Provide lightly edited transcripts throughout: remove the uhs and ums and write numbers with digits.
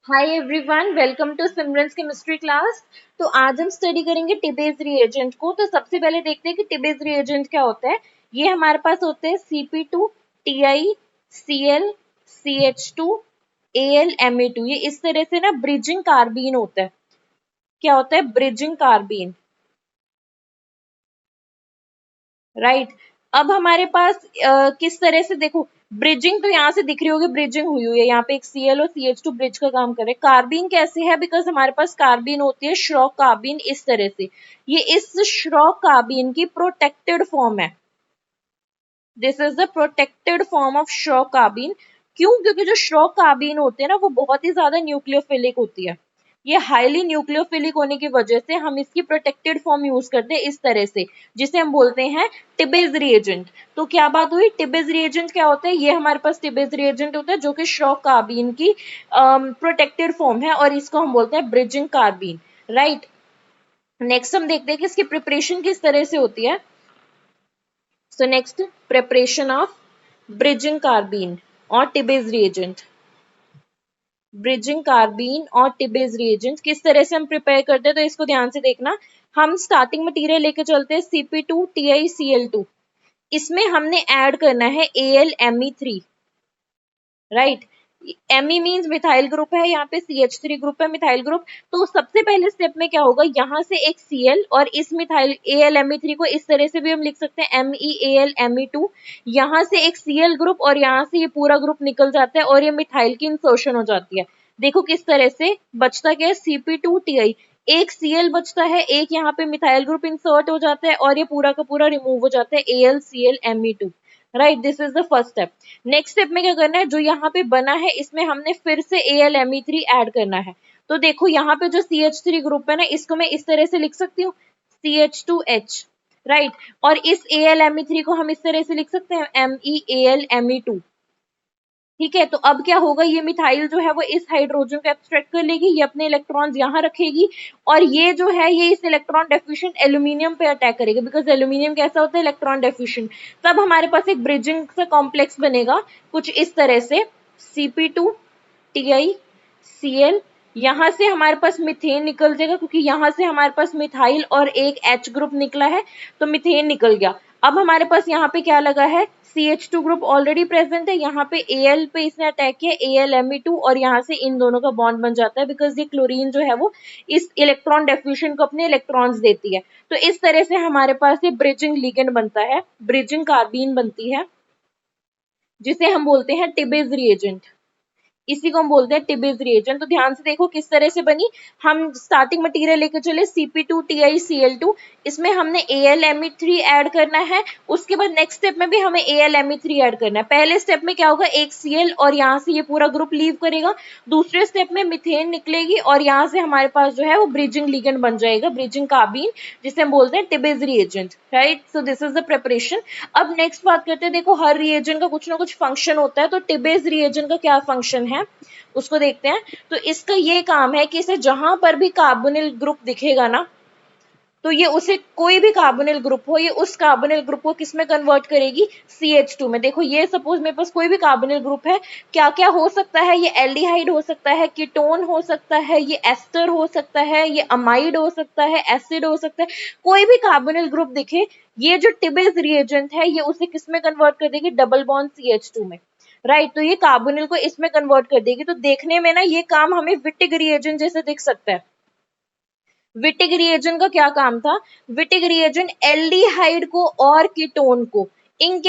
Hi everyone, welcome to Simran's chemistry class. तो आज हम स्टडी करेंगे टिबेज रिएजेंट को। तो सबसे पहले देखते हैं कि टिबेज रिएजेंट क्या होता है। ये हमारे पास होते हैं Cp2 Ti Cl CH2 Al Me2। ये इस तरह से ना ब्रिजिंग कार्बीन होता है। क्या होता है? Bridging carbene, right. अब हमारे पास किस तरह से देखो, ब्रिजिंग तो यहाँ से दिख रही होगी, ब्रिजिंग हुई हुई है। यहाँ पे एक Cl और CH2 ब्रिज का काम कर रहे हैं। कार्बीन कैसे है? बिकॉज हमारे पास कार्बीन होती है श्रॉक कार्बीन इस तरह से। ये इस श्रॉक कार्बीन की प्रोटेक्टेड फॉर्म है। This is the protected form of Schrock carbene. क्यों? क्योंकि जो श्रॉक कार्बीन होते हैं ना, वो बहुत ही ज्यादा न्यूक्लियोफिलिक होती है। ये हाईली न्यूक्लियोफिलिक होने की वजह से हम इसकी प्रोटेक्टेड फॉर्म यूज करते हैं इस तरह से, जिसे हम बोलते हैं टिबेज रिएजेंट। तो क्या बात हुई? टिबेज रिएजेंट क्या होता है? ये हमारे पास टिबेज रिएजेंट होता है जो कि श्रॉक कार्बीन की प्रोटेक्टेड फॉर्म है, और इसको हम बोलते हैं ब्रिजिंग कार्बीन, राइट। नेक्स्ट हम देखते हैं कि इसकी प्रिपरेशन किस तरह से होती है। So next, preparation of bridging carbene और टिबेज reagent। ब्रिजिंग कार्बीन और टिबेज reagent किस तरह से हम प्रिपेयर करते हैं, तो इसको ध्यान से देखना। हम स्टार्टिंग मटेरियल लेके चलते हैं Cp2 TiCl2। इसमें हमने ऐड करना है AlMe3, right. Me means methyl group है, यहाँ पे CH3 ग्रुप है, मिथाइल ग्रुप। तो सबसे पहले स्टेप में क्या होगा, यहाँ से एक Cl और इस मिथाइल AlMe3 को इस तरह से भी हम लिख सकते हैं MEAlMe2। यहाँ से एक Cl ग्रुप और यहाँ से ये पूरा ग्रुप निकल जाता है और ये मिथाइल की इंसर्शन हो जाती है। देखो किस तरह से बचता क्या है, Cp2Ti, एक Cl बचता है, एक यहाँ पे मिथाइल ग्रुप इंसर्ट हो जाता है और ये पूरा का पूरा रिमूव हो जाता है AlClMe2, right. This is the first step. Next step में क्या करना है, जो यहाँ पे बना है इसमें हमने फिर से AlMe3 ऐड करना है। तो देखो यहाँ पे जो CH3 ग्रुप है ना, इसको मैं इस तरह से लिख सकती हूँ CH2H, राइट। और इस AlMe3 को हम इस तरह से लिख सकते हैं MEAlMe2। ठीक है, तो अब क्या होगा, ये मिथाइल जो है वो इस हाइड्रोजन को एक्सट्रैक्ट कर लेगी, ये अपने इलेक्ट्रॉन्स यहाँ रखेगी, और ये जो है ये इस इलेक्ट्रॉन डेफिशिएंट एल्यूमिनियम पे अटैक करेगा, बिकॉज एल्यूमिनियम कैसा होता है, इलेक्ट्रॉन डेफिशिएंट। तब हमारे पास एक ब्रिजिंग सा कॉम्प्लेक्स बनेगा कुछ इस तरह से, Cp2 TiCl। यहाँ से हमारे पास मीथेन निकल जाएगा, क्योंकि यहाँ से हमारे पास मिथाइल और एक H ग्रुप निकला है, तो मीथेन निकल गया। अब हमारे पास यहाँ पे क्या लगा है, CH2 ग्रुप ऑलरेडी प्रेजेंट है, यहाँ पे Al पे इसने अटैक किया AlMe2, और यहाँ से इन दोनों का बॉन्ड बन जाता है, बिकॉज ये क्लोरीन जो है वो इस इलेक्ट्रॉन डेफिशिएंट को अपने इलेक्ट्रॉन्स देती है। तो इस तरह से हमारे पास ये ब्रिजिंग लिगेंड बनता है, ब्रिजिंग कार्बीन बनती है, जिसे हम बोलते हैं टिबेज रिएजेंट। इसी को हम बोलते हैं टिबेज रिएजेंट। तो ध्यान से देखो किस तरह से बनी। हम स्टार्टिंग मटेरियल लेकर चले Cp2 TiCl2, इसमें हमने AlMe3 ऐड करना है। उसके बाद नेक्स्ट स्टेप में भी हमें AlMe3 ऐड करना है। पहले स्टेप में क्या होगा, एक Cl और यहाँ से ये पूरा ग्रुप लीव करेगा। दूसरे स्टेप में मिथेन निकलेगी और यहाँ से हमारे पास जो है वो ब्रिजिंग लिगेंड बन जाएगा, ब्रिजिंग कार्बीन, जिसे हम बोलते हैं Tebbe's reagent, right. So this is the preparation. अब नेक्स्ट बात करते हैं। देखो, हर रिएजेंट का कुछ ना कुछ फंक्शन होता है, तो टिबेज रिएजेंट का क्या फंक्शन है उसको देखते हैं। तो इसका ये काम है कि इसे जहां पर भी कार्बोनिल ग्रुप दिखेगा ना, तो ये उसे कोई भी कार्बोनिल ग्रुप हो, ये उस कार्बोनिल ग्रुप को किस में कन्वर्ट करेगी, CH2 में। देखो ये सपोज मेरे पास कोई भी कार्बोनिल ग्रुप है, क्या क्या हो सकता है, ये एल्डिहाइड हो सकता है, कीटोन हो सकता है, ये एस्टर हो सकता है, ये अमाइड हो सकता है, एसिड हो सकता है। कोई भी कार्बोनिल ग्रुप दिखे, ये जो टिबेज रिएजेंट है ये उसे किस में कन्वर्ट कर देगी, डबल बॉन्ड CH2 में, राइट। तो ये कार्बोनिल को इसमें कन्वर्ट कर देगी। तो देखने में ना ये काम हमें विटिग रिएजेंट जैसे दिख सकता है। विटिग रिएजेंट का क्या काम था, विटिग रिएजेंट एल्डिहाइड को और कीटोन को इन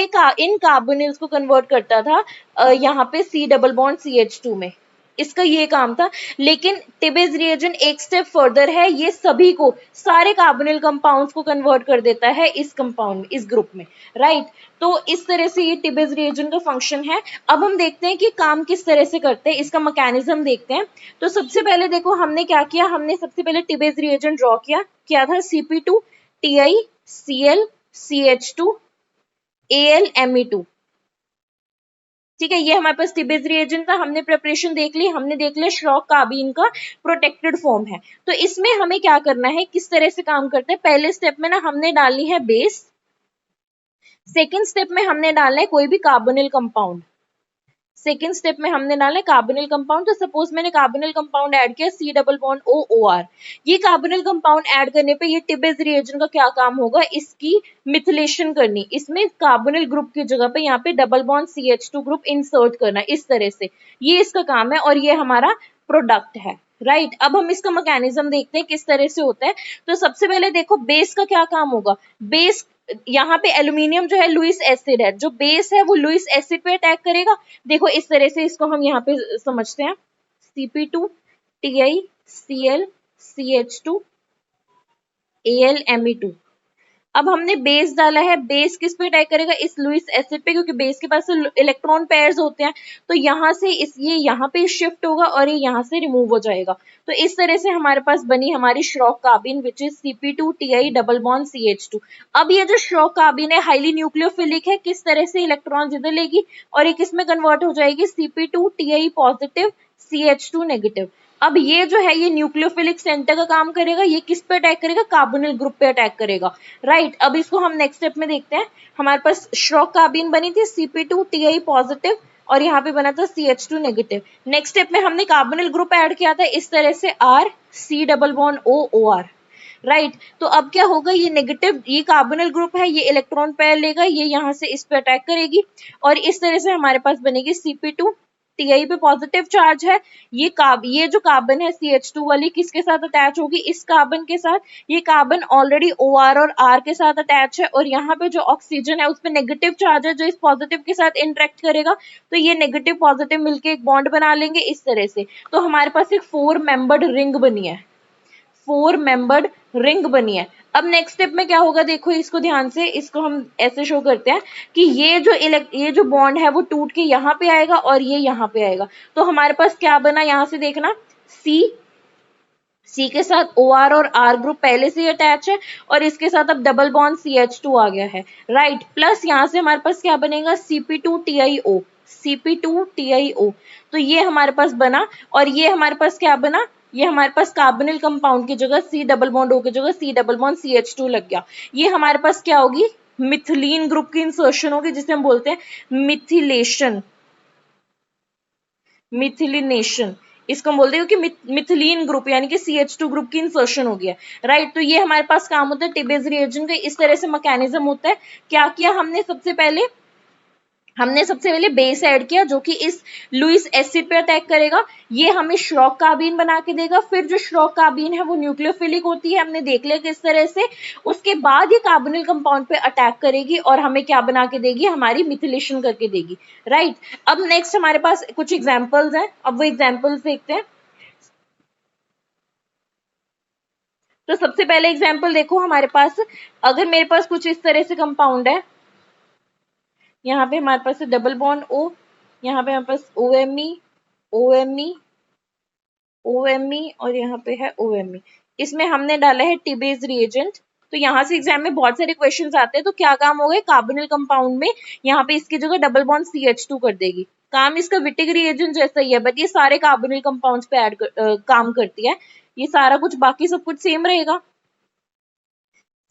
कार्बोनिल्स को कन्वर्ट करता था यहाँ पे C डबल बॉन्ड CH2 में, इसका ये काम था। लेकिन टिबेज रिएजेंट एक स्टेप फर्दर है, ये सभी को, सारे कार्बोनिल कंपाउंड्स को कन्वर्ट कर देता है इस कंपाउंड, इस ग्रुप में, राइट। तो इस तरह से ये टिबेज रिएजेंट का फंक्शन है। अब हम देखते हैं कि काम किस तरह से करते हैं, इसका मैकेनिज्म देखते हैं। तो सबसे पहले देखो हमने क्या किया, हमने सबसे पहले टिबेज रिएजेंट ड्रॉ किया। क्या था, Cp2 TiCl CH2 AlMe2। ठीक है, ये हमारे पास टिबेज रिएजेंट था। हमने प्रिपरेशन देख ली, हमने देख लिया श्रॉक कार्बीन का प्रोटेक्टेड फॉर्म है। तो इसमें हमें क्या करना है, किस तरह से काम करते हैं। पहले स्टेप में ना हमने डालनी है बेस, सेकेंड स्टेप में हमने डालना है कोई भी कार्बोनिल कंपाउंड, सेकेंड स्टेप में हमने डाला है कार्बोनिल कंपाउंड। तो सपोज मैंने कार्बोनिल कंपाउंड ऐड किया C double bond O O R. ये कार्बोनिल कंपाउंड ऐड करने पे ये टिबेज रिएजेंट का क्या काम होगा, इसकी मिथिलेशन करनी, इसमें कार्बोनिल ग्रुप की जगह पे यहाँ पे double bond CH2 group insert करना, इस तरह से ये इसका काम है और ये हमारा प्रोडक्ट है। राइट अब हम इसका मैकेनिज्म देखते हैं किस तरह से होता है। तो सबसे पहले देखो बेस का क्या काम होगा। बेस यहाँ पे एल्यूमिनियम जो है लुइस एसिड है, जो बेस है वो लुइस एसिड पे अटैक करेगा। देखो इस तरह से इसको हम यहाँ पे समझते हैं, Cp2TiCl CH2Al Me2। अब हमने बेस डाला है, बेस किस पे अटैक करेगा, इस लुइस एसिड पे, क्योंकि बेस के पास इलेक्ट्रॉन पेयर्स होते हैं। तो यहाँ से इस ये यहाँ पे शिफ्ट होगा और ये यहाँ से रिमूव हो जाएगा। तो इस तरह से हमारे पास बनी हमारी Schrock carbene which is Cp2Ti double bond CH2। अब ये जो श्रॉक कार्बिन है हाईली न्यूक्लियोफिलिक है, किस तरह से इलेक्ट्रॉन इधर लेगी और ये किस में कन्वर्ट हो जाएगी, Cp2Ti पॉजिटिव CH2 नेगेटिव। अब ये जो है ये न्यूक्लियोफिलिक सेंटर का काम करेगा, ये किस पे अटैक करेगा, कार्बोनिल ग्रुप पे अटैक करेगा। राइट अब इसको हम नेक्स्ट स्टेप में देखते हैं। हमारे पास श्रॉक कार्बिन बनी थी Cp2Ti पॉजिटिव और यहाँ पे बना था CH2 नेगेटिव। नेक्स्ट स्टेप में हमने कार्बोनिल ग्रुप ऐड किया था इस तरह से R C double bond O O R। Right तो अब क्या होगा, ये नेगेटिव, ये कार्बोनिल ग्रुप है, ये इलेक्ट्रॉन पेयर लेगा, ये यहाँ से इस पे अटैक करेगी और इस तरह से हमारे पास बनेगी Cp2Ti पे पॉजिटिव चार्ज है, ये जो कार्बन है CH2 वाली किसके साथ अटैच होगी, इस कार्बन के साथ। ये कार्बन ऑलरेडी OR और R के साथ अटैच है और यहाँ पे जो ऑक्सीजन है उस पे नेगेटिव चार्ज है जो इस पॉजिटिव के साथ इंटरेक्ट करेगा। तो ये नेगेटिव पॉजिटिव मिलके एक बॉन्ड बना लेंगे इस तरह से। तो हमारे पास एक 4 मेंबर्ड रिंग बनी है, 4 मेंबर्ड रिंग बनी है। अब नेक्स्ट स्टेप में क्या होगा, देखो इसको ध्यान से, इसको हम ऐसे शो करते हैं कि ये जो बॉन्ड है वो टूट के यहाँ पे आएगा और ये यहाँ पे आएगा। तो हमारे पास क्या बना, यहाँ से देखना, सी के साथ OR और R ग्रुप पहले से ही अटैच है और इसके साथ अब डबल बॉन्ड CH2 आ गया है। राइट प्लस यहाँ से हमारे पास क्या बनेगा, Cp2TiO, Cp2TiO। तो ये हमारे पास बना और ये हमारे पास क्या बना, ये हमारे पास कार्बोनिल कंपाउंड की जगह C डबल बॉन्ड O की जगह C डबल बॉन्ड CH2 लग गया। ये हमारे पास क्या होगी, मिथिलीन ग्रुप की इंसर्शन होगी जिसे हम बोलते हैं मिथिलेशन, मिथिलिनेशन। इसको हम बोलते हैं कि मिथिलीन ग्रुप यानी कि CH2 ग्रुप की इंसर्शन हो गया। राइट तो ये हमारे पास काम होता है टिबेज रिएजेंट का, इस तरह से मैकेनिज्म होता है। क्या किया हमने सबसे पहले बेस ऐड किया जो कि इस लुइस एसिड पे अटैक करेगा, ये हमें श्रॉक कार्बिन बना के देगा। फिर जो श्रॉक कार्बिन है वो न्यूक्लियोफिलिक होती है, हमने देख लिया किस तरह से। उसके बाद ये कार्बोनिल कंपाउंड पे अटैक करेगी और हमें क्या बना के देगी, हमारी मिथिलेशन करके देगी। राइट अब नेक्स्ट हमारे पास कुछ एग्जाम्पल्स हैं, अब वो एग्जाम्पल्स देखते हैं। तो सबसे पहले एग्जाम्पल देखो हमारे पास, अगर मेरे पास कुछ इस तरह से कंपाउंड है, यहाँ पे हमारे पास डबल बॉन्ड O, यहाँ पे हमारे पास OMe OMe OMe और यहाँ पे है OMe। इसमें हमने डाला है टिबेज रिएजेंट। तो यहाँ से एग्जाम में बहुत सारे क्वेश्चंस आते हैं। तो क्या काम हो गया, कार्बोनिल कंपाउंड में यहाँ पे इसकी जगह डबल बॉन्ड CH2 कर देगी। काम इसका विटिक रिएजेंट जैसा ही है, बट ये सारे कार्बोनिल कंपाउंड्स पे काम करती है। ये सारा कुछ बाकी सब कुछ सेम रहेगा,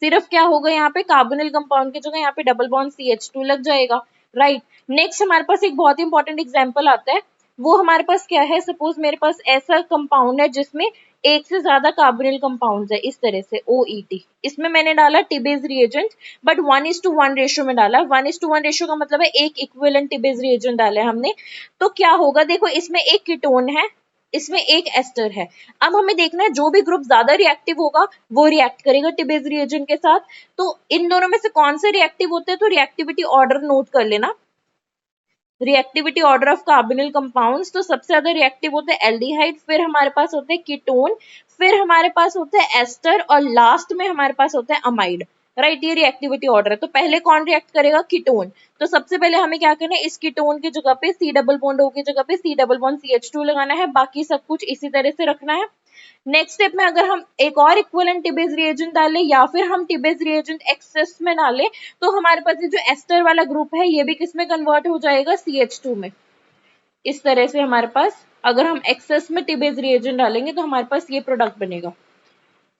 सिर्फ क्या होगा यहाँ पे कार्बोनिल कंपाउंड की जगह यहाँ पे डबल बॉन्ड CH2 लग जाएगा। राइट नेक्स्ट हमारे पास एक बहुत इंपॉर्टेंट एग्जांपल आता है। वो हमारे पास क्या है, सपोज मेरे पास ऐसा कंपाउंड है जिसमें एक से ज्यादा कार्बोनिल कंपाउंड्स है इस तरह से OET। इसमें मैंने डाला टिबेज रिएजेंट बट 1:1 रेशियो में डाला। 1:1 रेशियो का मतलब है एक इक्विवेलेंट टिबेज रिएजेंट डाला है हमने। तो क्या होगा, देखो इसमें एक कीटोन है, इसमें एक एस्टर है। अब हमें देखना है जो भी ग्रुप ज्यादा रिएक्टिव होगा वो रिएक्ट करेगा टिबेज रिएजेंट के साथ। तो इन दोनों में से कौन से रिएक्टिव होते हैं, तो रिएक्टिविटी ऑर्डर नोट कर लेना, reactivity order of carbonyl compounds. तो सबसे ज्यादा रिएक्टिव होते हैं एल्डिहाइड, फिर हमारे पास होते हैं कीटोन, फिर हमारे पास होते हैं एस्टर और लास्ट में हमारे पास होता है अमाइड। राइट ये रिएक्टिविटी ऑर्डर है। तो पहले कौन रिएक्ट करेगा, कीटोन। तो सबसे पहले हमें क्या करना है, इस कीटोन की जगह पे C डबल बॉन्ड O की जगह पे C डबल बॉन्ड CH2 लगाना है, बाकी सब कुछ इसी तरह से रखना है। नेक्स्ट स्टेप में अगर हम एक और इक्विवेलेंट टिबेज रिएजेंट डालें या फिर हम टिबेज रिएजेंट एक्सेस में डालें तो हमारे पास ये जो एस्टर वाला ग्रुप है ये भी किस में कन्वर्ट हो जाएगा, CH2 में। इस तरह से हमारे पास अगर हम एक्सेस में टिबेज रिएजेंट डालेंगे तो हमारे पास ये प्रोडक्ट बनेगा।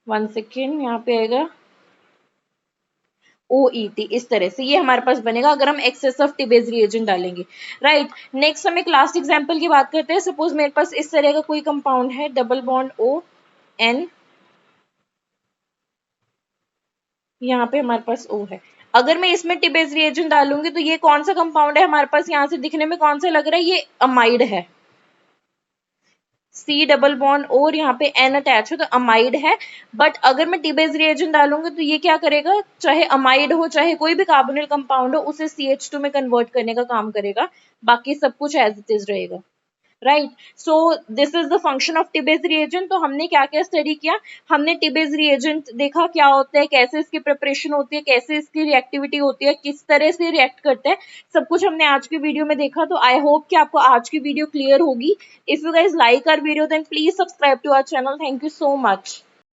1 सेकेंड, यहाँ पे आएगा OET, इस तरह से ये हमारे पास बनेगा अगर हम excess of T base reagent डालेंगे, राइट। नेक्स्ट हम एक लास्ट एग्जांपल की बात करते हैं। सपोज मेरे पास इस तरह का कोई कंपाउंड है, डबल बॉन्ड ON, यहाँ पे हमारे पास O है। अगर मैं इसमें टी बेस रिएजेंट डालूंगी तो ये कौन सा कंपाउंड है हमारे पास, यहाँ से दिखने में कौन सा लग रहा है, ये अमाइड है। C डबल बॉन्ड और यहाँ पे N अटैच है तो अमाइड है। बट अगर मैं टी बेस रिएजेंट डालूंगी तो ये क्या करेगा, चाहे अमाइड हो चाहे कोई भी कार्बोनिल कंपाउंड हो, उसे CH2 में कन्वर्ट करने का काम करेगा, बाकी सब कुछ एज इट इज रहेगा, right. So this is the function of T base reagent. तो हमने क्या क्या स्टडी किया, हमने टी बेस रिएजेंट देखा क्या होता है, कैसे इसकी प्रिपरेशन होती है, कैसे इसकी रिएक्टिविटी होती है, किस तरह से रिएक्ट करते हैं, सब कुछ हमने आज की वीडियो में देखा। तो आई होप कि आपको आज की वीडियो क्लियर होगी। If you guys like our video then please subscribe to our channel. Thank you so much.